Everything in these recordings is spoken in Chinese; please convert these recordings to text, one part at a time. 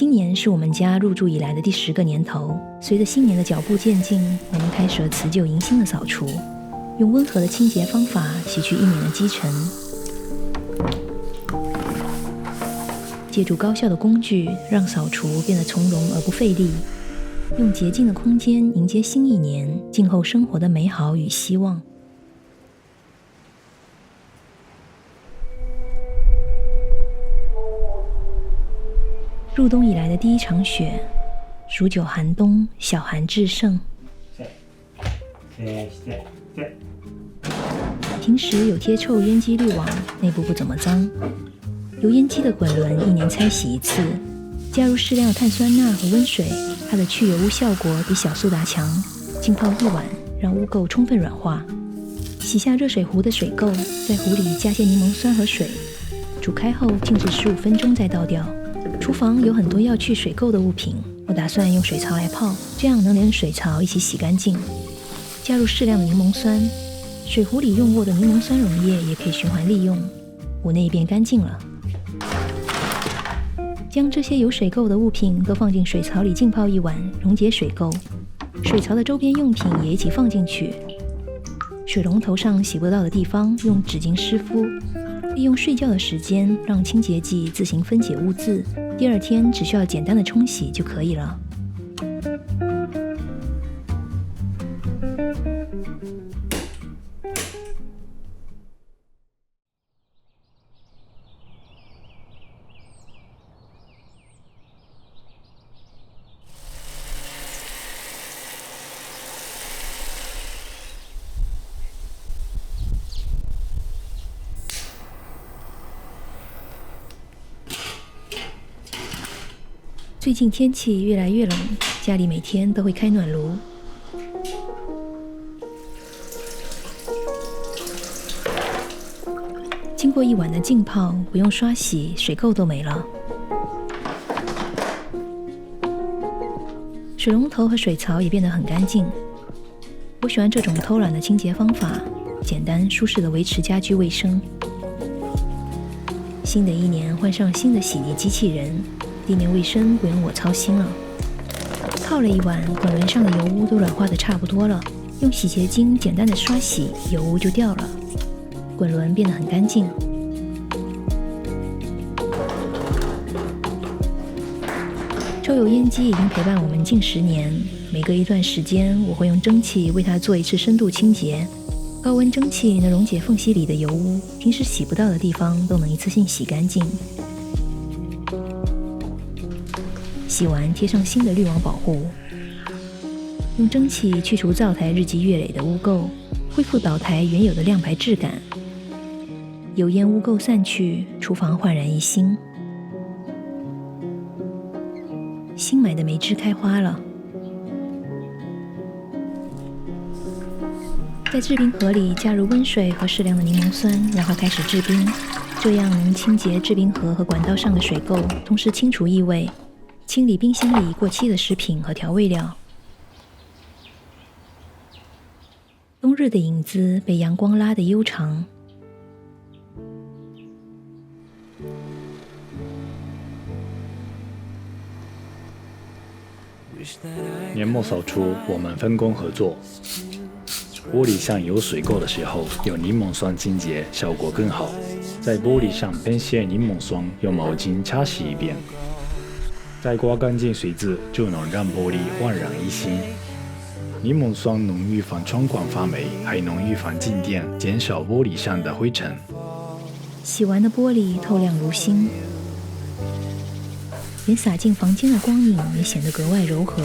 今年是我们家入住以来的第10个年头，随着新年的脚步渐近，我们开始了辞旧迎新的扫除，用温和的清洁方法洗去一年的积尘，借助高效的工具，让扫除变得从容而不费力，用洁净的空间迎接新一年，静候生活的美好与希望。入冬以来的第一场雪，数9寒冬，小寒至盛。平时有贴臭烟机滤网，内部不怎么脏。油烟机的滚轮1年拆洗1次，加入适量的碳酸钠和温水，它的去油污效果比小苏打强。浸泡1晚，让污垢充分软化。洗下热水壶的水垢，在壶里加些柠檬酸和水，煮开后静置15分钟再倒掉。厨房有很多要去水垢的物品，我打算用水槽来泡，这样能连水槽一起洗干净。加入适量的柠檬酸，水壶里用过的柠檬酸溶液也可以循环利用，壶内变干净了。将这些有水垢的物品都放进水槽里浸泡1晚，溶解水垢。水槽的周边用品也一起放进去。水龙头上洗不到的地方用纸巾湿敷。利用睡觉的时间让清洁剂自行分解污渍，第2天只需要简单的冲洗就可以了。最近天气越来越冷，家里每天都会开暖炉。经过1晚的浸泡，不用刷洗，水垢都没了。水龙头和水槽也变得很干净。我喜欢这种偷懒的清洁方法，简单舒适地维持家居卫生。新的一年换上新的洗涤机器人。地面卫生不用我操心了。泡了1晚，滚轮上的油污都软化的差不多了，用洗洁精简单的刷洗，油污就掉了，滚轮变得很干净。抽油烟机已经陪伴我们近10年，每隔一段时间，我会用蒸汽为它做一次深度清洁。高温蒸汽能溶解缝隙里的油污，平时洗不到的地方都能一次性洗干净。洗完贴上新的滤网保护，用蒸汽去除灶台日积月累的污垢，恢复岛台原有的亮白质感。油烟污垢散去，厨房焕然一新。新买的梅枝开花了，在制冰盒里加入温水和适量的柠檬酸，然后开始制冰，这样能清洁制冰盒和管道上的水垢，同时清除异味。清理冰箱里过期的食品和调味料。冬日的影子被阳光拉得悠长。年末扫除我们分工合作，玻璃上有水垢的时候用柠檬酸清洁效果更好，在玻璃上喷些柠檬酸，用毛巾擦洗1遍，再刮干净水渍，就能让玻璃焕然一新。柠檬酸能预防窗管发霉，还能预防静电，减少玻璃上的灰尘。洗完的玻璃透亮如新，连洒进房间的光影也显得格外柔和。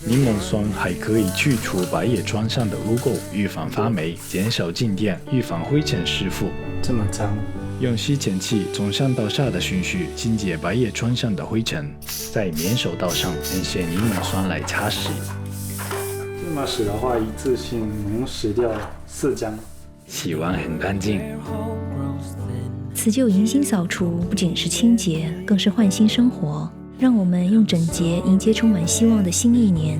柠檬酸还可以去除百叶窗上的污垢，预防发霉，减少静电，预防灰尘湿附。这么脏，用吸尘器从上到下的顺序清洁百叶窗上的灰尘，在棉手套上喷些柠檬酸来擦拭。这么洗的话，一次性能洗掉4张，洗完很干净。辞旧迎新扫除不仅是清洁，更是焕新生活。让我们用整洁迎接充满希望的新一年。